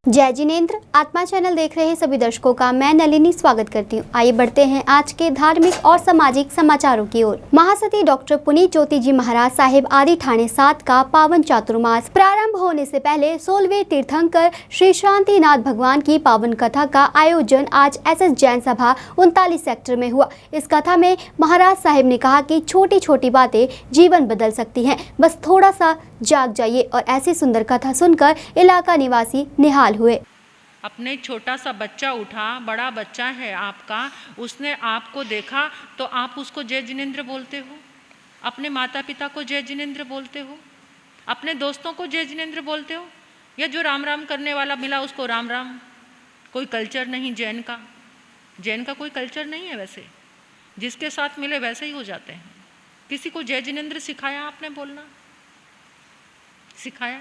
जय जिनेंद्र। आत्मा चैनल देख रहे सभी दर्शकों का मैं नलिनी स्वागत करती हूँ। आइए बढ़ते हैं आज के धार्मिक और सामाजिक समाचारों की ओर। महासती डॉक्टर पुनीत ज्योति जी महाराज साहिब आदि ठाणे 7 का पावन चातुर्मास प्रारंभ होने से पहले 16वें तीर्थंकर श्री शांतिनाथ भगवान की पावन कथा का आयोजन आज SS जैन सभा 39 सेक्टर में हुआ। इस कथा में महाराज साहिब ने कहा कि छोटी छोटी बातें जीवन बदल सकती हैं, बस थोड़ा सा जाग जाइए। और ऐसी सुंदर कथा सुनकर इलाका निवासी निहाल हुए। अपने छोटा सा बच्चा उठा, बड़ा बच्चा है आपका, उसने आपको देखा तो आप उसको जय जिनेंद्र बोलते हो, अपने माता पिता को जय जिनेंद्र बोलते हो, अपने दोस्तों को जय जिनेंद्र बोलते हो, या जो राम राम करने वाला मिला उसको राम राम। कोई कल्चर नहीं जैन का, जैन का कोई कल्चर नहीं है। वैसे जिसके साथ मिले वैसे ही हो जाते हैं। किसी को जय जिनेंद्र सिखाया आपने बोलना? सिखाया?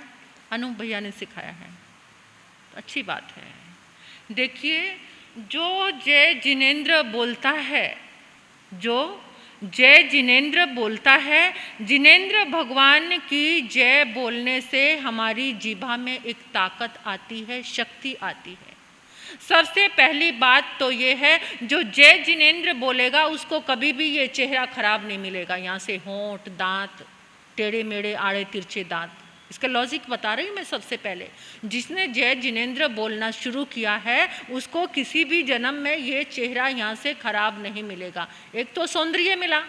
अनूप भैया ने सिखाया है, अच्छी बात है। देखिए, जो जय जिनेंद्र बोलता है, जो जय जिनेंद्र बोलता है, जिनेंद्र भगवान की जय बोलने से हमारी जीभा में एक ताकत आती है, शक्ति आती है। सबसे पहली बात तो ये है, जो जय जिनेंद्र बोलेगा उसको कभी भी ये चेहरा खराब नहीं मिलेगा। यहाँ से होंठ, दांत, टेढ़े मेढ़े, आड़े तिरछे दांत, इसका लॉजिक बता रही हूँ मैं। सबसे पहले जिसने जय जिनेंद्र बोलना शुरू किया है उसको किसी भी जन्म में ये चेहरा यहाँ से खराब नहीं मिलेगा। एक तो सौंदर्य मिला,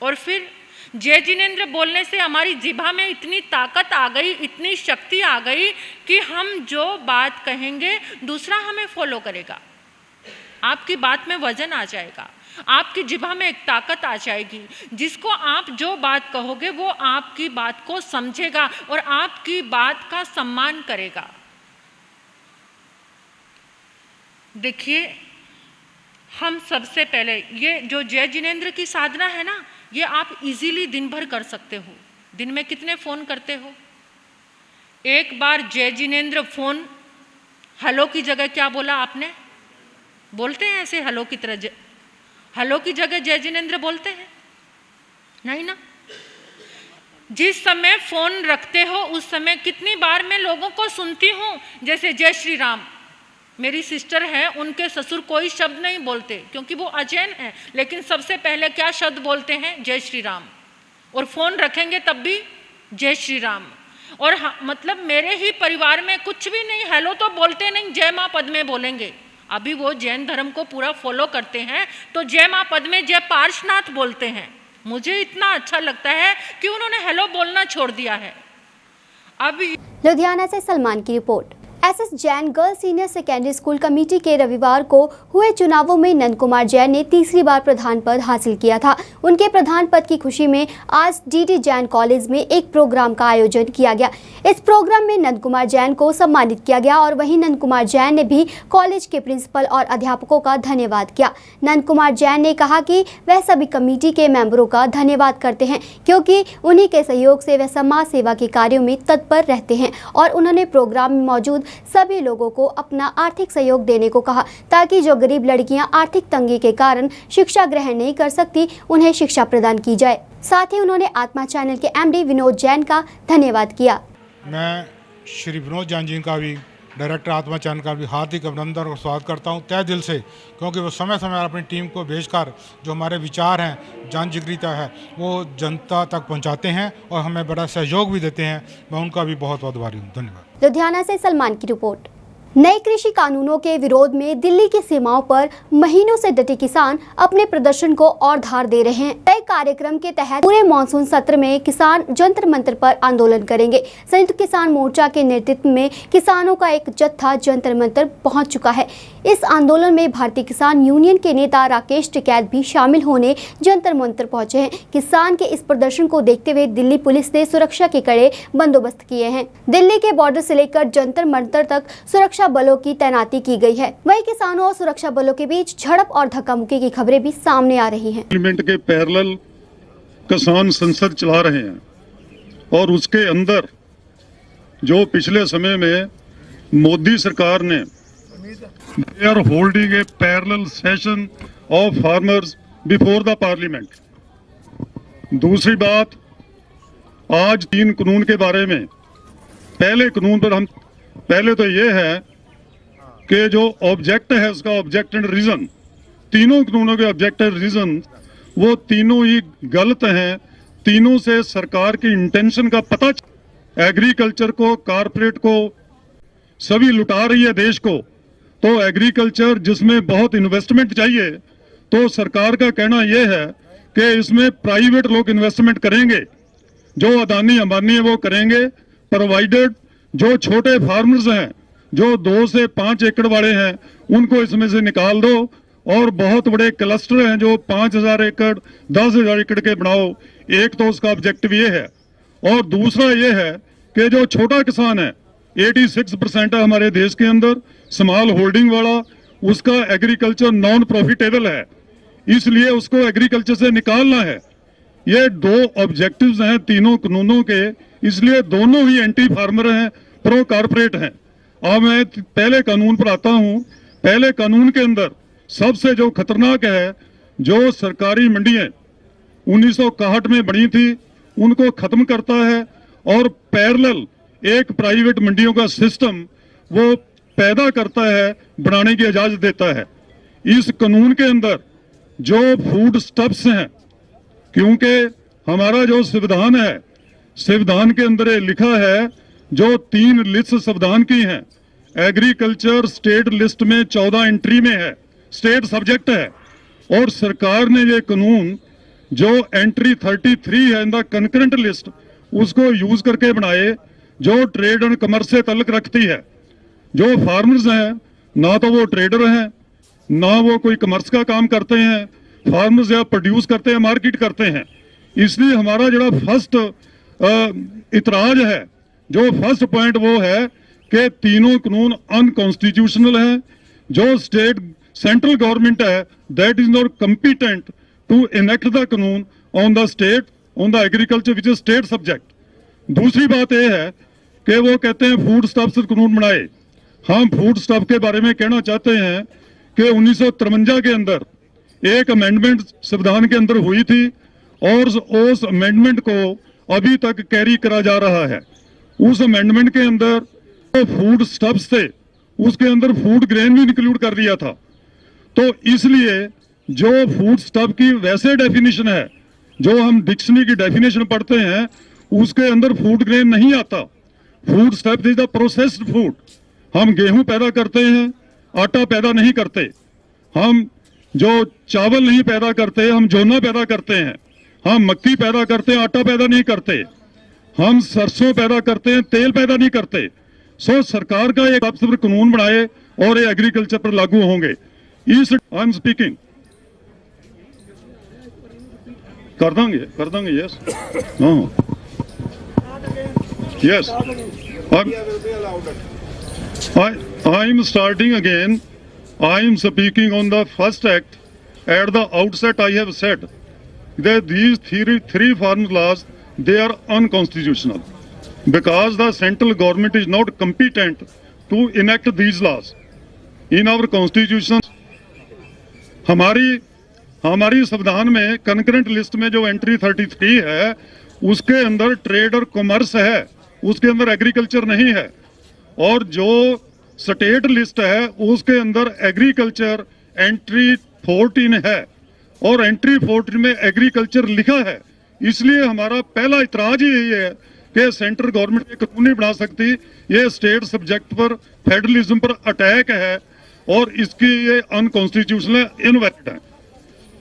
और फिर जय जिनेंद्र बोलने से हमारी जिभा में इतनी ताकत आ गई, इतनी शक्ति आ गई कि हम जो बात कहेंगे दूसरा हमें फॉलो करेगा। आपकी बात में वजन आ जाएगा, आपकी जिभा में एक ताकत आ जाएगी। जिसको आप जो बात कहोगे वो आपकी बात को समझेगा और आपकी बात का सम्मान करेगा। देखिए, हम सबसे पहले ये जो जय जिनेंद्र की साधना है ना, ये आप इजीली दिन भर कर सकते हो। दिन में कितने फ़ोन करते हो? एक बार जय जिनेंद्र फ़ोन, हेलो की जगह क्या बोला आपने? बोलते हैं ऐसे हेलो की तरह? हेलो की जगह जय जिनेंद्र बोलते हैं? नहीं ना। जिस समय फोन रखते हो उस समय कितनी बार मैं लोगों को सुनती हूँ, जैसे जय श्री राम। मेरी सिस्टर है, उनके ससुर कोई शब्द नहीं बोलते क्योंकि वो अजैन है, लेकिन सबसे पहले क्या शब्द बोलते हैं? जय श्री राम। और फोन रखेंगे तब भी जय श्री राम। और मतलब मेरे ही परिवार में कुछ भी नहीं, हेलो तो बोलते नहीं, जय माँ पद में बोलेंगे। अभी वो जैन धर्म को पूरा फॉलो करते हैं तो जय माँ पद में जय पार्श्वनाथ बोलते हैं। मुझे इतना अच्छा लगता है कि उन्होंने हेलो बोलना छोड़ दिया है। अब लुधियाना से सलमान की report. SS Jain girls senior secondary school committee के रविवार को हुए चुनावों में नंद कुमार जैन ने तीसरी बार प्रधान पद हासिल किया था। उनके प्रधान पद की खुशी में आज DD जैन कॉलेज में एक प्रोग्राम का आयोजन किया गया। इस प्रोग्राम में नंद कुमार जैन को सम्मानित किया गया और वहीं नंद कुमार जैन ने भी कॉलेज के प्रिंसिपल और अध्यापकों का धन्यवाद किया। नंद कुमार जैन ने कहा कि वह सभी कमेटी के मेंबरों का धन्यवाद करते हैं क्योंकि उन्हीं के सहयोग से वह समाज सेवा के कार्यों में तत्पर रहते हैं। और उन्होंने प्रोग्राम में मौजूद सभी लोगों को अपना आर्थिक सहयोग देने को कहा ताकि जो गरीब लड़कियां आर्थिक तंगी के कारण शिक्षा ग्रहण नहीं कर सकती उन्हें शिक्षा प्रदान की जाए। साथ ही उन्होंने आत्मा चैनल के MD विनोद जैन का धन्यवाद किया। मैं श्री विनोद जैन जी का भी, डायरेक्टर आत्मा चैनल का भी हार्दिक अभिनंदन और स्वागत करता हूं तहे दिल से, क्योंकि वो समय समय अपनी टीम को भेजकर जो हमारे विचार हैं, जान जिगरीता है, वो जनता तक पहुंचाते हैं और हमें बड़ा सहयोग भी देते हैं। मैं उनका भी बहुत बहुत आभारी हूँ। धन्यवाद। लुधियाना से सलमान की रिपोर्ट। नए कृषि कानूनों के विरोध में दिल्ली की सीमाओं पर महीनों से डटे किसान अपने प्रदर्शन को और धार दे रहे हैं। नए कार्यक्रम के तहत पूरे मानसून सत्र में किसान जंतर मंतर पर आंदोलन करेंगे। संयुक्त किसान मोर्चा के नेतृत्व में किसानों का एक जत्था जंतर मंतर पहुंच चुका है। इस आंदोलन में भारतीय किसान यूनियन के नेता राकेश टिकैत भी शामिल होने जंतर मंतर पहुंचे हैं। किसान के इस प्रदर्शन को देखते हुए दिल्ली पुलिस ने सुरक्षा के कड़े बंदोबस्त किए हैं। दिल्ली के बॉर्डर से लेकर जंतर मंतर तक सुरक्षा बलों की तैनाती की गई है। वहीं किसानों और सुरक्षा बलों के बीच झड़प और धक्का मुक्की की खबरें भी सामने आ रही हैं। पार्लियामेंट के पैरेलल किसान संसद चला रहे हैं और उसके अंदर जो पिछले समय में मोदी सरकार ने they are holding a parallel session of farmers before the parliament. दूसरी बात, आज 3 कानून के बारे में, पहले कानून पर हम पहले तो ये है कि जो ऑब्जेक्ट है उसका ऑब्जेक्ट एंड रीजन, तीनों कानूनों के ऑब्जेक्ट एंड रीजन वो तीनों ही गलत हैं। तीनों से सरकार की इंटेंशन का पता, एग्रीकल्चर को, कारपोरेट को, सभी लुटा रही है देश को। तो एग्रीकल्चर जिसमें बहुत इन्वेस्टमेंट चाहिए, तो सरकार का कहना यह है कि इसमें प्राइवेट लोग इन्वेस्टमेंट करेंगे, जो अदानी अंबानी है वो करेंगे, प्रोवाइडेड जो छोटे फार्मर्स हैं, जो 2 से 5 एकड़ वाले हैं, उनको इसमें से निकाल दो, और बहुत बड़े क्लस्टर हैं जो 5,000 एकड़ 10,000 एकड़ के बनाओ। एक तो उसका ऑब्जेक्टिव ये है, और दूसरा ये है कि जो छोटा किसान है, 86% है हमारे देश के अंदर स्मॉल होल्डिंग वाला, उसका एग्रीकल्चर नॉन प्रॉफिटेबल है, इसलिए उसको एग्रीकल्चर से निकालना है। ये 2 ऑब्जेक्टिव्स हैं तीनों कानूनों के, इसलिए दोनों ही एंटी फार्मर हैं, प्रो कारपोरेट हैं। अब मैं पहले कानून पर आता हूं। पहले कानून के अंदर सबसे जो खतरनाक है, जो सरकारी मंडियां 1961 में बनी थी उनको खत्म करता है, और पैरेलल एक प्राइवेट मंडियों का सिस्टम वो पैदा करता है, बनाने की इजाजत देता है। इस कानून के अंदर जो फूड स्टफ्स हैं, क्योंकि हमारा जो संविधान है, संविधान के अंदर ये लिखा है, जो 3 लिस्ट संविधान की हैं, एग्रीकल्चर स्टेट लिस्ट में 14 एंट्री में है, स्टेट सब्जेक्ट है, और सरकार ने ये कानून जो एंट्री 33 है इन द कंकरेंट लिस्ट, उसको यूज करके बनाए, जो ट्रेड एंड कमर्स से ताल्लुक रखती है। जो फार्मर्स हैं, ना तो वो ट्रेडर हैं, ना वो कोई कमर्स का काम करते हैं, फार्मर्स या प्रोड्यूस करते हैं, मार्केट करते हैं। इसलिए हमारा जो फर्स्ट इतराज है, जो फर्स्ट पॉइंट वो है कि तीनों कानून अनकॉन्स्टिट्यूशनल हैं। जो स्टेट सेंट्रल गवर्नमेंट है, that is not competent to enact the कानून on the state, on the agriculture which is state subject. दूसरी बात यह है कि वो कहते हैं फूड स्टफ से कानून बनाए। हम फूड स्टफ के बारे में कहना चाहते हैं कि 1953 के अंदर एक अमेंडमेंट संविधान के अंदर हुई थी, और उस अमेंडमेंट को अभी तक कैरी करा जा रहा है। उस अमेंडमेंट के अंदर तो फूड स्टफ्स थे, उसके अंदर फूड ग्रेन भी इंक्लूड कर दिया था। तो इसलिए जो फूड स्टफ की वैसे डेफिनेशन है, जो हम डिक्शनरी की डेफिनेशन पढ़ते हैं, उसके अंदर फूड ग्रेन नहीं आता। Food stuff is the processed food. हम गेहूं पैदा करते हैं, आटा पैदा नहीं करते। हम जो चावल नहीं पैदा करते, हम जोना पैदा करते हैं। हम मक्की पैदा करते हैं, आटा पैदा नहीं करते। हम सरसों पैदा करते हैं, तेल पैदा नहीं करते। सो सरकार का एक पर कानून बनाए और ये एग्रीकल्चर पर लागू होंगे। इस आई एम स्पीकिंग कर देंगे yes, yes I am starting again. I am speaking on the first act. At the outset, I have said that these three farm laws, they are unconstitutional because the central government is not competent to enact these laws. In our constitution, हमारी संविधान में concurrent list में जो entry 33 है, उसके अंदर trade और commerce है, उसके अंदर एग्रीकल्चर नहीं है। और जो स्टेट लिस्ट है उसके अंदर एग्रीकल्चर एंट्री 14 है, और एंट्री 14 में एग्रीकल्चर लिखा है। इसलिए हमारा पहला इतराज ही यही है कि सेंट्रल गवर्नमेंट कानून नहीं बना सकती, ये स्टेट सब्जेक्ट पर, फेडरलिज्म पर अटैक है, और इसकी ये अनकॉन्स्टिट्यूशनल इनवैलिड है।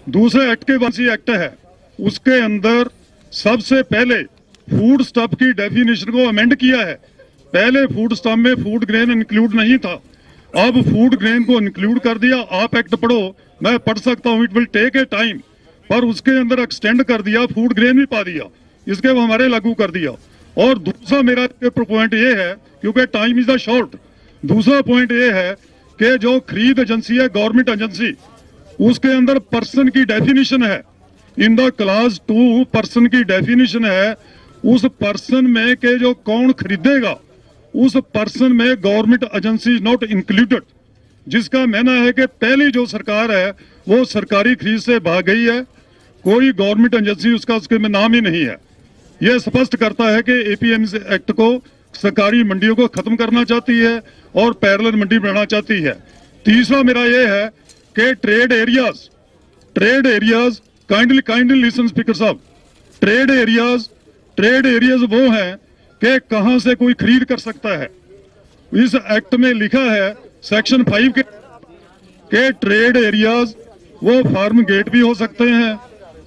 दूसरे एक्ट के बाद एक्ट है, उसके अंदर सबसे पहले फूड स्टफ की डेफिनेशन को अमेंड किया है। पहले फूड स्टफ में फूड ग्रेन इंक्लूड नहीं था, अब फूड ग्रेन को इंक्लूड कर दिया। आप एक्ट पढ़ो, मैं पढ़ सकता हूँ, it will take a time, पर उसके अंदर एक्सटेंड कर दिया, फूड ग्रेन भी पा दिया, इसके वो हमारे लागू कर दिया। और दूसरा मेरा पॉइंट ये है, क्योंकि टाइम इज द शॉर्ट, दूसरा पॉइंट ये है कि जो खरीद एजेंसी है, गवर्नमेंट एजेंसी, उसके अंदर पर्सन की डेफिनेशन है। इन द क्लास 2 पर्सन की डेफिनेशन है। उस पर्सन में के जो कौन खरीदेगा उस पर्सन में गवर्नमेंट एजेंसी नॉट इंक्लूडेड, जिसका कहना है कि पहली जो सरकार है वो सरकारी खरीद से भाग गई है, कोई गवर्नमेंट एजेंसी उसके में नाम ही नहीं है। यह स्पष्ट करता है कि एपीएमसी एक्ट को सरकारी मंडियों को खत्म करना चाहती है और पैरेलल मंडी बनाना चाहती है। तीसरा मेरा यह है कि trade areas kindly listen speaker साहब, ट्रेड एरियाज वो हैं कि कहां से कोई खरीद कर सकता है। इस एक्ट में लिखा है सेक्शन 5 के ट्रेड एरियाज वो फार्म गेट भी हो सकते हैं,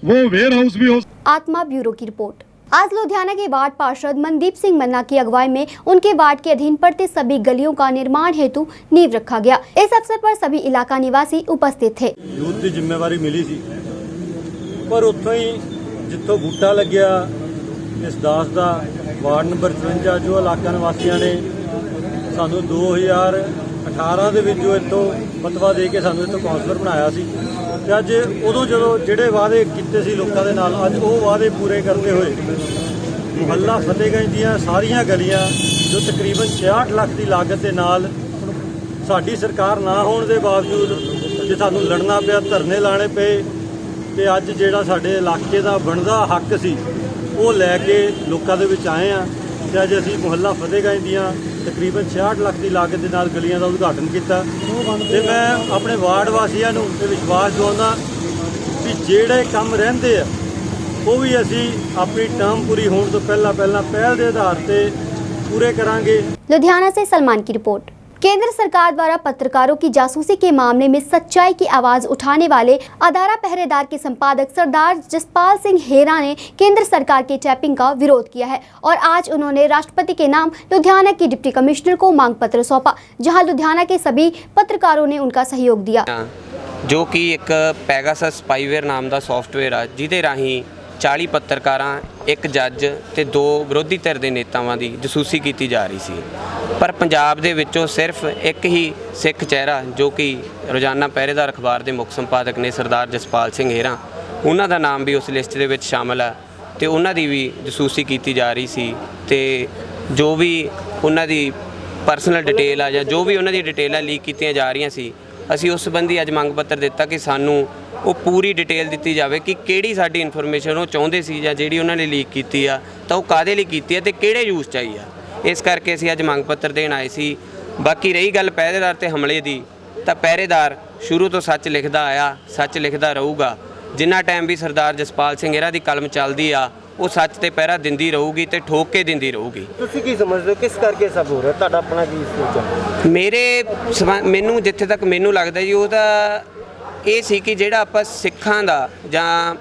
वो वेयर हाउस भी हो। आत्मा ब्यूरो की रिपोर्ट। आज लुधियाना के वार्ड पार्षद मनदीप सिंह मन्ना की अगुवाई में उनके वार्ड के अधीन पड़ते सभी गलियों का निर्माण हेतु नींव रखा गया। इस अवसर पर सभी इलाका निवासी उपस्थित थे। यूथ की जिम्मेवारी मिली थी, पर उत्थों ही जिथों बूटा लग्या इस दास का वार्ड नंबर 54 जो इलाका निवासियों ने सानू 2018 ਦੇ ਵਿੱਚ ਜੋ ਇੱਥੋਂ ਫਤਵਾ ਦੇ ਕੇ ਸਾਨੂੰ ਇੱਥੋਂ ਕਾਉਂਸਲਰ ਬਣਾਇਆ ਸੀ ਤੇ ਅੱਜ ਉਦੋਂ ਜਦੋਂ ਜਿਹੜੇ ਵਾਅਦੇ ਕੀਤੇ ਸੀ ਲੋਕਾਂ ਦੇ ਨਾਲ ਅੱਜ ਉਹ ਵਾਅਦੇ ਪੂਰੇ ਕਰਦੇ ਹੋਏ ਮੁਹੱਲਾ ਫਤਿਹਗੰਜ ਦੀਆਂ ਸਾਰੀਆਂ ਗਲੀਆਂ ਜੋ ਤਕਰੀਬਨ 66 ਲੱਖ ਦੀ ਲਾਗਤ ਦੇ ਨਾਲ ਸਾਡੀ ਸਰਕਾਰ ਨਾ ਹੋਣ ਦੇ ਬਾਵਜੂਦ ਜੇ ਸਾਨੂੰ ਲੜਨਾ ਪਿਆ, ਧਰਨੇ ਲਾਣੇ ਪਏ ਤੇ ਅੱਜ ਜਿਹੜਾ ਸਾਡੇ ਇਲਾਕੇ ਦਾ ਬਣਦਾ ਹੱਕ ਸੀ ਉਹ ਲੈ ਕੇ ਲੋਕਾਂ ਦੇ ਵਿੱਚ ਆਏ ਆ ਤੇ ਅੱਜ ਅਸੀਂ ਮੁਹੱਲਾ ਫਤਿਹਗੰਜ ਦੀਆਂ ਤਕਰੀਬਨ 66 ਲੱਖ ਦੀ ਲਾਗਤ ਦੇ ਨਾਲ ਗਲੀਆਂ ਦਾ ਉਦਘਾਟਨ ਕੀਤਾ ਤੇ ਮੈਂ ਆਪਣੇ ਵਾਰਡ ਵਾਸੀਆਂ ਨੂੰ ਇਹ ਵਿਸ਼ਵਾਸ ਦਿਵਾਉਂਦਾ ਵੀ ਜਿਹੜੇ ਕੰਮ ਰਹਿੰਦੇ ਆ ਉਹ ਵੀ ਅਸੀਂ ਆਪਣੀ ਟਰਮ ਪੂਰੀ ਹੋਣ ਤੋਂ ਪਹਿਲਾਂ ਪਹਿਲ ਦੇ ਆਧਾਰ ਤੇ पूरे करांगे। लुधियाना से सलमान की रिपोर्ट। केंद्र सरकार द्वारा पत्रकारों की जासूसी के मामले में सच्चाई की आवाज उठाने वाले अदारा पहरेदार के संपादक सरदार जसपाल सिंह हेरा ने केंद्र सरकार के टैपिंग का विरोध किया है और आज उन्होंने राष्ट्रपति के नाम लुधियाना की डिप्टी कमिश्नर को मांग पत्र सौंपा, जहां लुधियाना के सभी पत्रकारों ने उनका सहयोग दिया। जो कि एक पैगासस स्पाईवेयर नाम का सॉफ्टवेयर है जिहदे राही 40 पत्रकारां, एक जज ते 2 विरोधी धिर के नेतावां की जसूसी की जा रही सी। पर पंजाब दे विचों सिर्फ एक ही सिख चेहरा जो कि रोजाना पहरेदार अखबार के मुख संपादक ने सरदार जसपाल सिंह हेरा, उन्हां दा नाम भी उस लिस्ट दे विच शामिल है ते उन्हां दी भी जसूसी की जा रही सी ते जो भी उन्हां दी परसनल डिटेल आ जां जो भी उन्हां दी डिटेलां लीक कीतियां जा रही सी, असीं उस संबंधी अज मंग पत्र दिता कि सानू वो पूरी डिटेल दी जाए कि किहड़ी साडी इन्फॉर्मेशन वो चाहुंदे सी जां जिहड़ी उन्होंने लीक की आ तां वो काहदे लई कीती है ते किहड़े यूज़ च आई आ। इस करके असीं अज मंग पत्र देण आए सी। बाकी रही गल पहरेदार ते हमले दी, तां पहरेदार शुरू तो सच लिखदा आया, सच लिखदा रहूगा। जिन्ना टाइम भी सरदार जसपाल सिंह हेरा दी कलम चलदी आ वो सच ते पहरा दिंदी रहूगी ते ठोक के दिंदी रहूगी। ਤੁਸੀਂ ਕੀ ਸਮਝਦੇ ਹੋ ਕਿਸ ਕਰਕੇ ਸਭ ਹੋ ਰਿਹਾ, ਤੁਹਾਡਾ ਆਪਣਾ ਕੀ ਸੋਚ ਹੈ? ਮੈਨੂੰ ਜਿੱਥੇ ਤੱਕ ਮੈਨੂੰ ਲੱਗਦਾ ਜੀ ਉਹਦਾ ਇਹ ਸੀ ਕਿ ਜਿਹੜਾ ਆਪਾਂ ਸਿੱਖਾਂ ਦਾ ਜਾਂ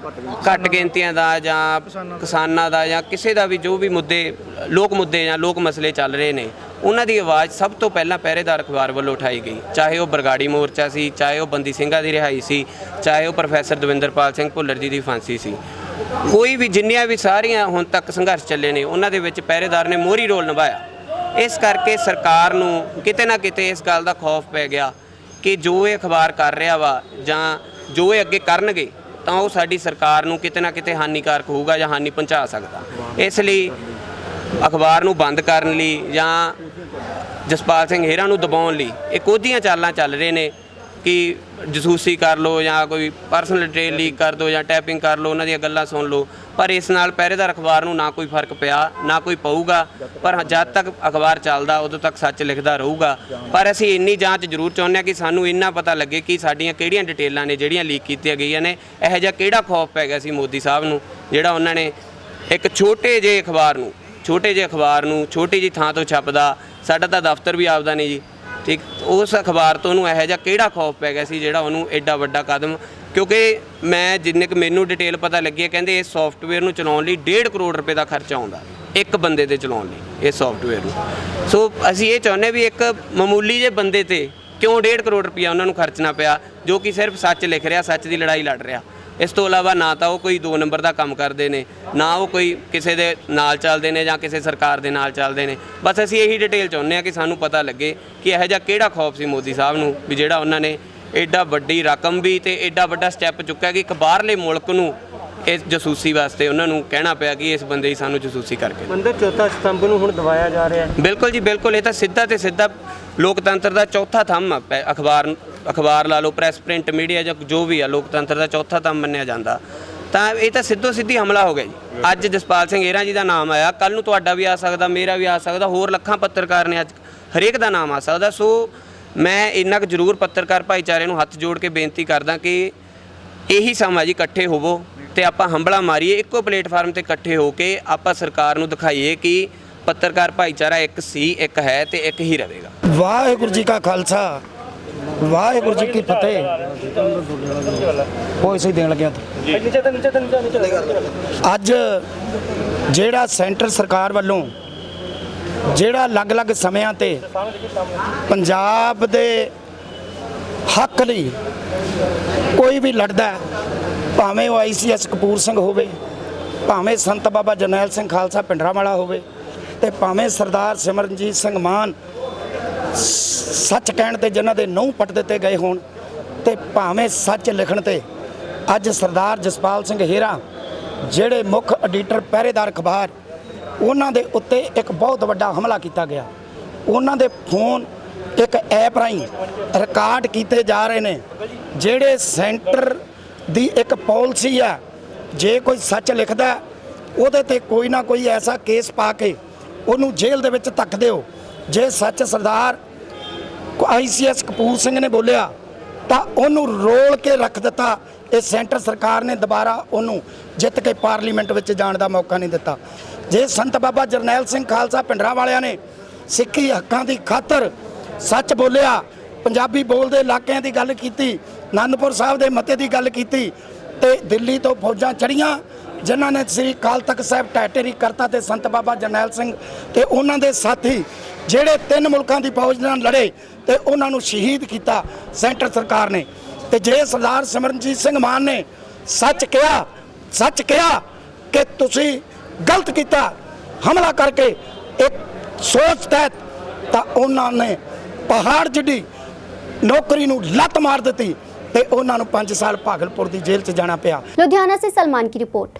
ਘੱਟ ਗਿਣਤੀਆਂ ਦਾ ਜਾਂ ਕਿਸਾਨਾਂ ਦਾ ਜਾਂ ਕਿਸੇ ਦਾ ਵੀ ਜੋ ਵੀ ਲੋਕ ਮੁੱਦੇ ਜਾਂ ਲੋਕ ਮਸਲੇ ਚੱਲ ਰਹੇ ਨੇ ਉਹਨਾਂ ਦੀ ਆਵਾਜ਼ ਸਭ ਤੋਂ ਪਹਿਲਾਂ ਪਹਿਰੇਦਾਰ ਅਖਬਾਰ ਵੱਲੋਂ ਉਠਾਈ ਗਈ, ਚਾਹੇ ਉਹ ਬਰਗਾੜੀ ਮੋਰਚਾ ਸੀ, ਚਾਹੇ ਉਹ ਬੰਦੀ ਸਿੰਘਾਂ ਦੀ ਰਿਹਾਈ ਸੀ, ਚਾਹੇ ਉਹ ਪ੍ਰੋਫੈਸਰ ਦਵਿੰਦਰਪਾਲ ਸਿੰਘ ਭੁੱਲਰ ਜੀ ਦੀ ਫਾਂਸੀ ਸੀ। ਕੋਈ ਵੀ ਜਿੰਨੀਆਂ ਵੀ ਸਾਰੀਆਂ ਹੁਣ ਤੱਕ ਸੰਘਰਸ਼ ਚੱਲੇ ਨੇ ਉਹਨਾਂ ਦੇ ਵਿੱਚ ਪਹਿਰੇਦਾਰ ਨੇ ਮੋਹਰੀ ਰੋਲ ਨਿਭਾਇਆ। ਇਸ ਕਰਕੇ ਸਰਕਾਰ ਨੂੰ ਕਿਤੇ ਨਾ ਕਿਤੇ ਇਸ ਗੱਲ ਦਾ ਖੌਫ ਪੈ ਗਿਆ ਕਿ ਜੋ ਇਹ ਅਖਬਾਰ ਕਰ ਰਿਹਾ ਵਾ ਜਾਂ ਜੋ ਇਹ ਅੱਗੇ ਕਰਨਗੇ ਤਾਂ ਉਹ ਸਾਡੀ ਸਰਕਾਰ ਨੂੰ ਕਿਤੇ ਨਾ ਕਿਤੇ ਹਾਨੀਕਾਰਕ ਹੋਊਗਾ ਜਾਂ ਹਾਨੀ ਪਹੁੰਚਾ ਸਕਦਾ। ਇਸ ਲਈ ਅਖਬਾਰ ਨੂੰ ਬੰਦ ਕਰਨ ਲਈ ਜਾਂ ਜਸਪਾਲ ਸਿੰਘ हेरा ਨੂੰ ਦਬਾਉਣ ਲਈ ਇਹ ਕੋਝੀਆਂ ਚਾਲਾਂ ਚੱਲ ਰਹੇ ਨੇ कि जसूसी कर लो या कोई परसनल डिटेल लीक कर दो या टैपिंग कर लो, उन्हां ਦੀਆਂ ਗੱਲਾਂ सुन लो। पर इस नाल पहरेदार अखबार ਨੂੰ ना कोई फर्क पिया ना कोई पऊगा, पर जद तक अखबार चलदा उदों तक सच लिखदा रहूगा। पर असीं इन्नी जांच जरूर चाहुंदे कि सानू इन्ना पता लगे कि साडीਆਂ ਕਿਹੜੀਆਂ डिटेलां ने ਜਿਹੜੀਆਂ लीक कीतियां गईਆਂ ने। ਇਹੋ ਜਿਹਾ ਕਿਹੜਾ ਖੌਫ ਪੈ ਗਿਆ ਸੀ ਮੋਦੀ ਸਾਹਿਬ ਨੂੰ ਜਿਹੜਾ ਉਹਨਾਂ ਨੇ ਇੱਕ ਛੋਟੇ ਜਿਹੇ ਅਖਬਾਰ ਨੂੰ ਛੋਟੀ ਜਿਹੀ ਥਾਂ ਤੋਂ ਛਪਦਾ। ਸਾਡਾ ਤਾਂ ਦਫ਼ਤਰ ਵੀ ਆਪਦਾ ਨਹੀਂ ਜੀ, ठीक। उस अखबार तो उन्होंने यह किहड़ा खौफ पै गया सी जिहड़ा उन्होंने एडा वड्डा कदम, क्योंकि मैं जिन्ने क मैनू डिटेल पता लगी है कहते इस सॉफ्टवेयर नूं चलाउण लई 1.5 करोड़ रुपए का खर्चा आउंदा एक बंदे ते चलाउण लई इस सॉफ्टवेयर नूं। सो असीं ये चाहुंदे भी एक मामूली जे बंदे ते क्यों 1.5 करोड़ रुपया उन्होंने खर्चना पिया जो कि सिर्फ सच लिख रहा, सच की लड़ाई लड़ रहा। इस तो इलावा ना तो वो कोई 2 नंबर का काम करते हैं, ना वो कोई किसी के नाल चलते हैं या किसी सरकार के नाल चलते हैं। बस असीं यही डिटेल चाहुंदे हैं कि सानू पता लगे कि यह जिहा किहड़ा खौफ सी मोदी साहब नूं भी जिहड़ा उन्होंने एडा वड्डी रकम भी ते एडा वड्डा स्टैप चुक्या कि एक बाहरले मुल्क नूं ਇਸ ਜਸੂਸੀ ਵਾਸਤੇ ਉਹਨਾਂ ਨੂੰ ਕਹਿਣਾ ਪਿਆ ਕਿ ਇਸ ਬੰਦੇ ਹੀ ਸਾਨੂੰ ਜਸੂਸੀ ਕਰਕੇ ਮੰਦਰ ਚੌਥਾ ਸਤੰਭ ਨੂੰ ਹੁਣ ਦਬਾਇਆ ਜਾ ਰਿਹਾ ਹੈ। ਬਿਲਕੁਲ ਜੀ ਬਿਲਕੁਲ, ਇਹ ਤਾਂ ਸਿੱਧਾ ਤੇ ਸਿੱਧਾ ਲੋਕਤੰਤਰ ਦਾ ਚੌਥਾ ਥੰਮ ਆ। ਅਖਬਾਰ ਲਾ ਲਓ, ਪ੍ਰੈਸ ਪ੍ਰਿੰਟ ਮੀਡੀਆ ਜਾਂ ਜੋ ਵੀ ਆ, ਲੋਕਤੰਤਰ ਦਾ ਚੌਥਾ ਥੰਮ ਮੰਨਿਆ ਜਾਂਦਾ। ਤਾਂ ਇਹ ਤਾਂ ਸਿੱਧੋ ਸਿੱਧੀ ਹਮਲਾ ਹੋ ਗਿਆ ਜੀ। ਅੱਜ ਜਸਪਾਲ ਸਿੰਘ ਏਰਾਂ ਜੀ ਦਾ ਨਾਮ ਆਇਆ, ਕੱਲ ਨੂੰ ਤੁਹਾਡਾ ਵੀ ਆ ਸਕਦਾ, ਮੇਰਾ ਵੀ ਆ ਸਕਦਾ, ਹੋਰ ਲੱਖਾਂ ਪੱਤਰਕਾਰ ਨੇ, ਅੱਜ ਹਰੇਕ ਦਾ ਨਾਮ ਆ ਸਕਦਾ। ਸੋ ਮੈਂ ਇੰਨਾ ਕੁ ਜ਼ਰੂਰ ਪੱਤਰਕਾਰ ਭਾਈਚਾਰੇ ਨੂੰ ਹੱਥ ਜੋੜ ਕੇ ਬੇਨਤੀ ਕਰਦਾ ਕਿ ਇਹੀ ਸਮਾਂ ਜੀ, ਇਕੱਠੇ ਹੋਵੋ ਤੇ ਆਪਾਂ ਹੰਬਲਾ ਮਾਰੀਏ, ਇੱਕੋ ਪਲੇਟਫਾਰਮ ਤੇ ਇਕੱਠੇ ਹੋ ਕੇ ਆਪਾਂ ਸਰਕਾਰ ਨੂੰ ਦਿਖਾਈਏ ਕਿ ਪੱਤਰਕਾਰ ਭਾਈਚਾਰਾ ਇੱਕ ਸੀ, ਇੱਕ ਹੈ ਤੇ ਇੱਕ ਹੀ ਰਹੇਗਾ। ਵਾਹਿਗੁਰੂ ਜੀ ਕਾ ਖਾਲਸਾ, ਵਾਹਿਗੁਰੂ ਜੀ ਕੀ ਫਤਿਹ। ਉਹ ਇਸੇ ਦੇਣ ਲੱਗਿਆ ਅੱਜ ਜਿਹੜਾ ਸੈਂਟਰ ਸਰਕਾਰ ਵੱਲੋਂ ਜਿਹੜਾ ਅਲੱਗ-ਅਲੱਗ ਸਮਿਆਂ ਤੇ ਪੰਜਾਬ ਦੇ ਹੱਕ ਲਈ ਕੋਈ ਵੀ ਲੜਦਾ, ਭਾਵੇਂ ਉਹ ICS ਕਪੂਰ ਸਿੰਘ ਹੋਵੇ, ਭਾਵੇਂ ਸੰਤ ਬਾਬਾ ਜਰਨੈਲ ਸਿੰਘ ਖਾਲਸਾ ਭਿੰਡਰਾਂਵਾਲਾ ਹੋਵੇ, ਤੇ ਭਾਵੇਂ ਸਰਦਾਰ ਸਿਮਰਨਜੀਤ ਸਿੰਘ ਮਾਨ ਸੱਚ ਕਹਿਣ ਤੇ ਜਿਨ੍ਹਾਂ ਦੇ ਨਹੁੰ ਪੱਟ ਦਿੱਤੇ ਗਏ ਹੋਣ, ਤੇ ਭਾਵੇਂ ਸੱਚ ਲਿਖਣ ਤੇ ਅੱਜ ਸਰਦਾਰ ਜਸਪਾਲ ਸਿੰਘ ਹੇਰਾ ਜਿਹੜੇ ਮੁੱਖ ਐਡੀਟਰ ਪਹਿਰੇਦਾਰ ਅਖਬਾਰ, ਉਹਨਾਂ ਦੇ ਉੱਤੇ ਇੱਕ ਬਹੁਤ ਵੱਡਾ ਹਮਲਾ ਕੀਤਾ ਗਿਆ। ਉਹਨਾਂ ਦੇ ਫੋਨ ਇੱਕ ਐਪ ਰਾਹੀਂ ਰਿਕਾਰਡ ਕੀਤੇ ਜਾ ਰਹੇ ਨੇ। ਜਿਹੜੇ ਸੈਂਟਰ ਦੀ ਇੱਕ ਪਾਲਿਸੀ ਆ, ਜੇ ਕੋਈ ਸੱਚ ਲਿਖਦਾ ਉਹਦੇ ਤੇ ਕੋਈ ਨਾ ਕੋਈ ਐਸਾ ਕੇਸ ਪਾ ਕੇ ਉਹਨੂੰ ਜੇਲ੍ਹ ਦੇ ਵਿੱਚ ਧੱਕ ਦਿਓ। ਜੇ ਸੱਚ ਸਰਦਾਰ ICS ਕਪੂਰ ਸਿੰਘ ਨੇ ਬੋਲਿਆ ਤਾਂ ਉਹਨੂੰ ਰੋਲ ਕੇ ਰੱਖ ਦਿੱਤਾ। ਇਹ ਸੈਂਟਰ ਸਰਕਾਰ ਨੇ ਦੁਬਾਰਾ ਉਹਨੂੰ ਜਿੱਤ ਕੇ ਪਾਰਲੀਮੈਂਟ ਵਿੱਚ ਜਾਣ ਦਾ ਮੌਕਾ ਨਹੀਂ ਦਿੱਤਾ। ਜੇ ਸੰਤ ਬਾਬਾ ਜਰਨੈਲ ਸਿੰਘ ਖਾਲਸਾ ਭਿੰਡਰਾਂਵਾਲਿਆਂ ਨੇ ਸਿੱਖੀ ਹੱਕਾਂ ਦੀ ਖਾਤਰ ਸੱਚ ਬੋਲਿਆ, ਪੰਜਾਬੀ ਬੋਲਦੇ ਇਲਾਕਿਆਂ ਦੀ ਗੱਲ ਕੀਤੀ, ਆਨੰਦਪੁਰ ਸਾਹਿਬ ਦੇ ਮਤੇ ਦੀ ਗੱਲ ਕੀਤੀ, ਤੇ ਦਿੱਲੀ ਤੋਂ ਫੌਜਾਂ ਚੜੀਆਂ ਜਿਨ੍ਹਾਂ ਨੇ ਸ੍ਰੀ ਅਕਾਲ ਤਖਤ ਸਾਹਿਬ ਢਹਿ ਕਰਤਾ, ਤੇ ਸੰਤ ਬਾਬਾ ਜਰਨੈਲ ਸਿੰਘ ਤੇ ਉਹਨਾਂ ਦੇ ਸਾਥੀ ਜਿਹੜੇ 3 ਮੁਲਕਾਂ ਦੀ ਫੌਜ ਨਾਲ ਲੜੇ ਤੇ ਉਹਨਾਂ ਨੂੰ ਸ਼ਹੀਦ ਕੀਤਾ ਸੈਂਟਰ ਸਰਕਾਰ ਨੇ। ਤੇ ਜੇ ਸਰਦਾਰ ਸਿਮਰਨਜੀਤ ਸਿੰਘ ਮਾਨ ਨੇ ਸੱਚ ਕਿਹਾ ਕਿ ਤੁਸੀਂ ਗਲਤ ਕੀਤਾ ਹਮਲਾ ਕਰਕੇ ਇੱਕ ਸੋਚ ਤਹਿਤ, ਤਾਂ ਉਹਨਾਂ ਨੇ ਪਹਾੜ ਜਿੱਡੀ ਨੌਕਰੀ ਨੂੰ ਲੱਤ ਮਾਰ ਦਿੱਤੀ ਤੇ ਉਹਨਾਂ ਨੂੰ 5 ਸਾਲ ਭਾਗਲपुर ਦੀ जेल ਚ जाना ਪਿਆ। लुधियाना से सलमान की रिपोर्ट।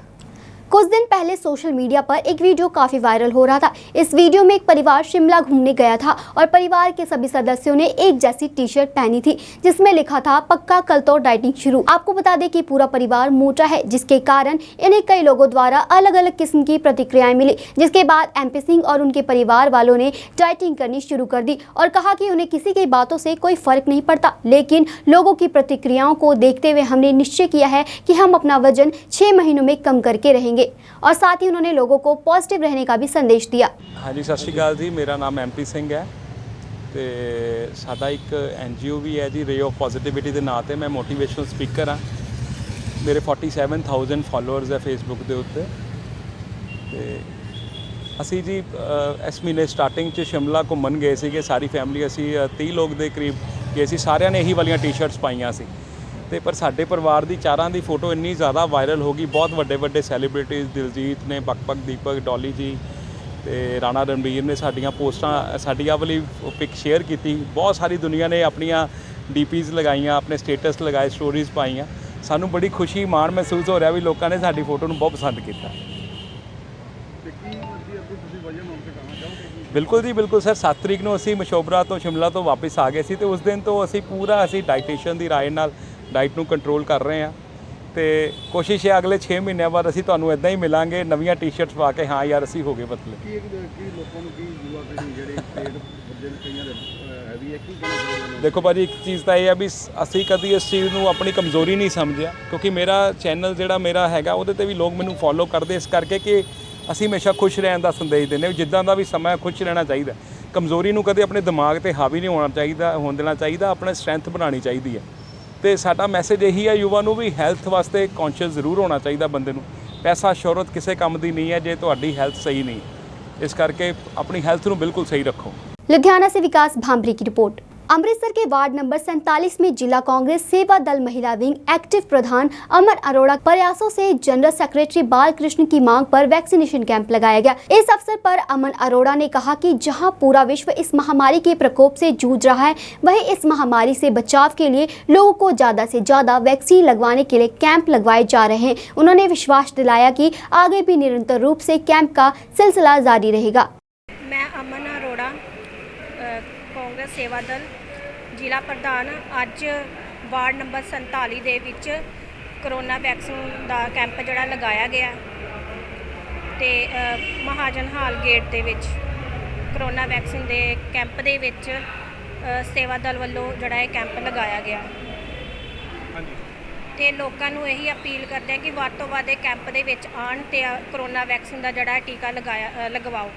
कुछ दिन पहले सोशल मीडिया पर एक वीडियो काफी वायरल हो रहा था। इस वीडियो में एक परिवार शिमला घूमने गया था और परिवार के सभी सदस्यों ने एक जैसी टी-शर्ट पहनी थी जिसमें लिखा था पक्का कल तो डाइटिंग शुरू। आपको बता दें कि पूरा परिवार मोटा है, जिसके कारण इन्हें कई लोगों द्वारा अलग अलग किस्म की प्रतिक्रियाएं मिली, जिसके बाद MP सिंह और उनके परिवार वालों ने डाइटिंग करनी शुरू कर दी और कहा कि उन्हें किसी की बातों से कोई फर्क नहीं पड़ता, लेकिन लोगों की प्रतिक्रियाओं को देखते हुए हमने निश्चय किया है कि हम अपना वजन 6 महीनों में कम करके रहेंगे। और साथ ही उन्होंने लोगों को पॉजिटिव रहने का भी संदेश दिया। हाँ जी, सत श्री अकाल जी, मेरा नाम MP सिंह है ਤੇ ਸਾਡਾ ਇੱਕ NGO ਵੀ ਹੈ ਜੀ, ਰੇ ਆਫ ਪੋਜ਼ਿਟਿਵਿਟੀ ਦੇ ਨਾਂ ਤੇ। ਮੈਂ ਮੋਟੀਵੇਸ਼ਨਲ ਸਪੀਕਰ ਹਾਂ। ਮੇਰੇ 47,000 ਫਾਲੋਅਰਸ ਹੈ ਫੇਸਬੁੱਕ ਦੇ ਉੱਤੇ। ਤੇ ਅਸੀਂ ਜੀ ਇਸ ਮਹੀਨੇ ਸਟਾਰਟਿੰਗ 'ਚ ਸ਼ਿਮਲਾ ਘੁੰਮਣ ਗਏ ਸੀਗੇ, ਸਾਰੀ ਫੈਮਿਲੀ। ਅਸੀਂ 30 ਲੋਕ ਦੇ ਕਰੀਬ ਗਏ ਸੀ। ਸਾਰਿਆਂ ਨੇ ਇਹੀ ਵਾਲੀਆਂ ਟੀ-ਸ਼ਰਟਸ ਪਾਈਆਂ ਸੀ। ਤੇ ਪਰ ਸਾਡੇ ਪਰਿਵਾਰ ਦੀ ਚਾਰਾਂ ਦੀ ਫੋਟੋ ਇੰਨੀ ਜ਼ਿਆਦਾ ਵਾਇਰਲ ਹੋ ਗਈ। ਬਹੁਤ ਵੱਡੇ ਵੱਡੇ ਸੈਲੀਬ੍ਰਿਟੀਜ਼, ਦਿਲਜੀਤ ਨੇ, ਪੱਕ ਦੀਪਕ, ਡੋਲੀ ਜੀ ਤੇ ਰਾਣਾ ਰਣਬੀਰ ਨੇ ਸਾਡੀਆਂ ਪੋਸਟਾਂ, ਸਾਡੀ ਆਹ ਵਾਲੀ ਪਿਕ ਸ਼ੇਅਰ ਕੀਤੀ। ਬਹੁਤ ਸਾਰੀ ਦੁਨੀਆ ਨੇ ਆਪਣੀਆਂ DPs ਲਗਾਈਆਂ, ਆਪਣੇ ਸਟੇਟਸ ਲਗਾਏ, ਸਟੋਰੀਜ਼ ਪਾਈਆਂ। ਸਾਨੂੰ ਬੜੀ ਖੁਸ਼ੀ, ਮਾਣ ਮਹਿਸੂਸ ਹੋ ਰਿਹਾ ਵੀ ਲੋਕਾਂ ਨੇ ਸਾਡੀ ਫੋਟੋ ਨੂੰ ਬਹੁਤ ਪਸੰਦ ਕੀਤਾ। ਬਿਲਕੁਲ ਜੀ, ਬਿਲਕੁਲ ਸਰ। 7 ਤਰੀਕ ਨੂੰ ਅਸੀਂ ਮਸ਼ੋਬਰਾ ਤੋਂ, ਸ਼ਿਮਲਾ ਤੋਂ ਵਾਪਸ ਆ ਗਏ ਸੀ ਤੇ ਉਸ ਦਿਨ ਤੋਂ ਅਸੀਂ ਪੂਰਾ ਡਾਈਟੀਸ਼ੀਅਨ ਦੀ ਰਾਏ ਨਾਲ ਡਾਈਟ ਨੂੰ ਕੰਟਰੋਲ ਕਰ ਰਹੇ ਹਾਂ। ਤੇ ਕੋਸ਼ਿਸ਼ ਹੈ ਅਗਲੇ 6 ਮਹੀਨਿਆਂ ਬਾਅਦ ਅਸੀਂ ਤੁਹਾਨੂੰ ਇੱਦਾਂ ਹੀ ਮਿਲਾਂਗੇ ਨਵੀਆਂ ਟੀ-ਸ਼ਰਟਸ ਪਾ ਕੇ। ਹਾਂ ਯਾਰ, ਅਸੀਂ ਹੋ ਗਏ ਪਤਲੇ। ਕੀ ਲੋਕਾਂ ਨੂੰ, ਕੀ ਯੁਵਾ ਪੀੜ੍ਹੀ ਜਿਹੜੇ ਪੇਟ ਵੱਡੇ ਕਈਆਂ ਦੇ ਹੈਵੀ ਹੈ, ਕੀ ਕਹਿਣਾ? ਦੇਖੋ ਭਾਜੀ, ਇੱਕ ਚੀਜ਼ ਤਾਂ ਇਹ ਆ ਵੀ ਅਸੀਂ ਕਦੀ ਇਸ ਚੀਜ਼ ਨੂੰ ਆਪਣੀ ਕਮਜ਼ੋਰੀ ਨਹੀਂ ਸਮਝਿਆ, ਕਿਉਂਕਿ ਮੇਰਾ ਚੈਨਲ ਜਿਹੜਾ ਮੇਰਾ ਹੈਗਾ ਉਹਦੇ ਤੇ ਵੀ ਲੋਕ ਮੈਨੂੰ ਫੋਲੋ ਕਰਦੇ ਇਸ ਕਰਕੇ ਕਿ ਅਸੀਂ ਹਮੇਸ਼ਾ ਖੁਸ਼ ਰਹਿਣ ਦਾ ਸੰਦੇਸ਼ ਦਿੰਦੇ ਹਾਂ। ਜਿੱਦਾਂ ਦਾ ਵੀ ਸਮਾਂ ਖੁਸ਼ ਰਹਿਣਾ ਚਾਹੀਦਾ। ਕਮਜ਼ੋਰੀ ਨੂੰ ਕਦੇ ਆਪਣੇ ਦਿਮਾਗ ਤੇ ਹਾਵੀ ਨਹੀਂ ਹੋਣ ਦੇਣਾ ਚਾਹੀਦਾ, ਆਪਣੇ ਸਟਰੈਂਥ ਬਣਾਉਣੀ ਚਾਹੀਦੀ ਹੈ। ਤੇ ਸਾਡਾ ਮੈਸੇਜ ਇਹੀ ਹੈ ਯੁਵਾ ਨੂੰ ਵੀ ਹੈਲਥ ਵਾਸਤੇ ਕੌਨਸ਼ੀਅਸ ਜ਼ਰੂਰ ਹੋਣਾ ਚਾਹੀਦਾ ਬੰਦੇ ਨੂੰ। ਪੈਸਾ ਸ਼ੋਹਰਤ ਕਿਸੇ ਕੰਮ ਦੀ ਨਹੀਂ ਹੈ ਜੇ ਤੁਹਾਡੀ ਹੈਲਥ ਸਹੀ ਨਹੀਂ। ਇਸ ਕਰਕੇ ਆਪਣੀ ਹੈਲਥ ਨੂੰ ਬਿਲਕੁਲ ਸਹੀ ਰੱਖੋ। लुधियाना से विकास भांबरी की रिपोर्ट। अमृतसर के वार्ड नंबर 47 में जिला कांग्रेस सेवा दल महिला विंग एक्टिव प्रधान अमर अरोड़ा प्रयासों से जनरल सेक्रेटरी बालकृष्ण की मांग पर वैक्सीनेशन कैंप लगाया गया। इस अवसर पर अमर अरोड़ा ने कहा कि जहां पूरा विश्व इस महामारी के प्रकोप से जूझ रहा है, वहीं इस महामारी से बचाव के लिए लोगों को ज्यादा से ज्यादा वैक्सीन लगवाने के लिए कैंप लगवाए जा रहे हैं। उन्होंने विश्वास दिलाया कि आगे भी निरंतर रूप से कैंप का सिलसिला जारी रहेगा। मैं अमन अरोड़ा कांग्रेस सेवा दल ਜ਼ਿਲ੍ਹਾ ਪ੍ਰਧਾਨ ਅੱਜ ਵਾਰਡ ਨੰਬਰ 47 ਦੇ ਵਿੱਚ ਕਰੋਨਾ ਵੈਕਸੀਨ ਦਾ ਕੈਂਪ ਜਿਹੜਾ ਲਗਾਇਆ ਗਿਆ ਤੇ ਮਹਾਜਨ ਹਾਲ ਗੇਟ ਦੇ ਵਿੱਚ ਕਰੋਨਾ ਵੈਕਸੀਨ ਦੇ ਕੈਂਪ ਦੇ ਵਿੱਚ ਸੇਵਾ ਦਲ ਵੱਲੋਂ ਜਿਹੜਾ ਇਹ ਕੈਂਪ ਲਗਾਇਆ ਗਿਆ ਤੇ ਲੋਕਾਂ ਨੂੰ ਇਹੀ ਅਪੀਲ ਕਰਦੇ ਆ ਕਿ ਵੱਧ ਤੋਂ ਵੱਧ ਇਹ ਕੈਂਪ ਦੇ ਵਿੱਚ ਆਉਣ ਤੇ ਕਰੋਨਾ ਵੈਕਸੀਨ ਦਾ ਜਿਹੜਾ ਟੀਕਾ ਲਗਵਾਓ।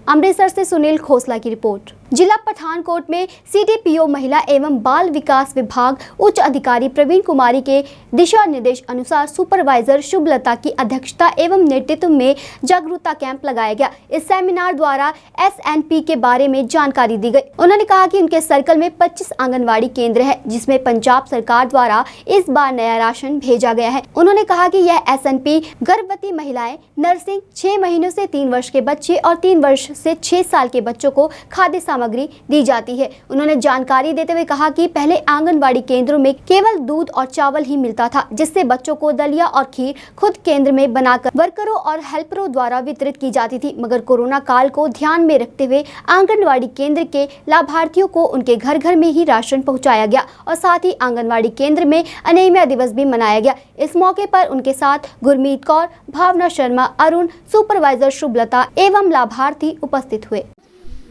अमृतसर से सुनील खोसला की रिपोर्ट। जिला पठानकोट में CDPO महिला एवं बाल विकास विभाग उच्च अधिकारी प्रवीण कुमारी के दिशा निर्देश अनुसार सुपरवाइजर शुभलता की अध्यक्षता एवं नेतृत्व में जागरूकता कैंप लगाया गया। इस सेमिनार द्वारा SNP के बारे में जानकारी दी गई। उन्होंने कहा कि उनके सर्कल में 25 आंगनवाड़ी केंद्र है, जिसमें पंजाब सरकार द्वारा इस बार नया राशन भेजा गया है। उन्होंने कहा कि यह SNP गर्भवती महिलाएं, नर्सिंग, 6 महीनों से 3 वर्ष के बच्चे और 3 वर्ष से 6 साल के बच्चों को खाद्य सामग्री दी जाती है। उन्होंने जानकारी देते हुए कहा कि पहले आंगनवाड़ी केंद्रों में केवल दूध और चावल ही मिलता था, जिससे बच्चों को दलिया और खीर खुद केंद्र में बनाकर वर्करों और हेल्परों द्वारा वितरित की जाती थी। मगर कोरोना काल को ध्यान में रखते हुए आंगनवाड़ी केंद्र के लाभार्थियों को उनके घर घर में ही राशन पहुंचाया गया और साथ ही आंगनवाड़ी केंद्र में अनीमिया दिवस भी मनाया गया। इस मौके पर उनके साथ गुरमीत कौर, भावना शर्मा, अरुण, सुपरवाइजर शुभलता एवं लाभार्थी उपस्थित हुए।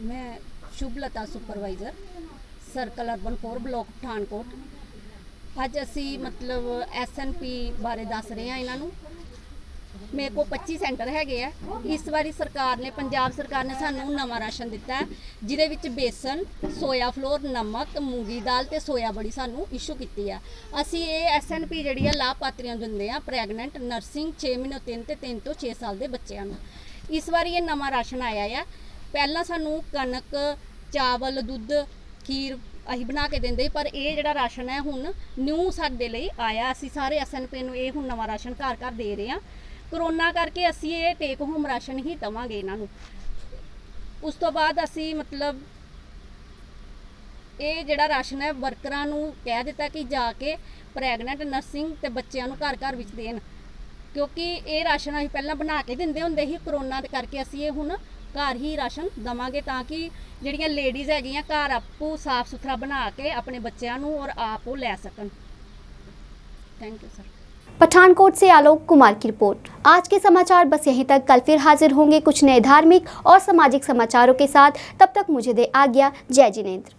मैं Shubhlata supervisor circle urban 4 block Pathankot. अज असी मतलब SNP बारे दस रहे हैं। इन्हों मेरे को 25 सेंटर है। इस बारी सरकार ने, पंजाब सरकार ने सानू नवा राशन दिता है, जिहदे विच बेसन, सोया फ्लोर, नमक, मूंगी दाल ते सोया बड़ी सानू इशू की है। असी ये SNP जिहड़ी है लाभपात्रियों दिंदे आ, प्रैगनेंट, नर्सिंग, 6 महीने 3 तो 6 साल के बच्चों नूं। इस बारी ये नवा राशन आया है। पहला सानू कणक, चावल, दुध, खीर असीं बना के देंदे, पर ये जिहड़ा राशन है हुण न्यू साडे लई आया। असीं सारे SNP नूं ये हुण नवा राशन घर घर दे रहे हैं। करोना करके असीं ये टेक होम राशन ही देवांगे इन्हां नूं। उस तो बाद असीं मतलब ये जिहड़ा राशन है वर्करां नूं कह दिता कि जाके प्रैगनेंट, नर्सिंग ते बच्चों नूं घर घर विच देण, क्योंकि ये राशन असीं पहलां बना के दिंदे हुंदे ही। करोना दे करके असीं ये हुण घर ही राशन देवांगे, ताकि जिहड़ियां लेडीज़ हैगियां घर आपू साफ सुथरा बना के अपने बच्चों नूं और आप वो लै सकन। Thank you sir. पठानकोट से आलोक कुमार की रिपोर्ट। आज के समाचार बस यहीं तक। कल फिर हाजिर होंगे कुछ नए धार्मिक और सामाजिक समाचारों के साथ। तब तक मुझे दे आज्ञा। जय जिनेंद्र।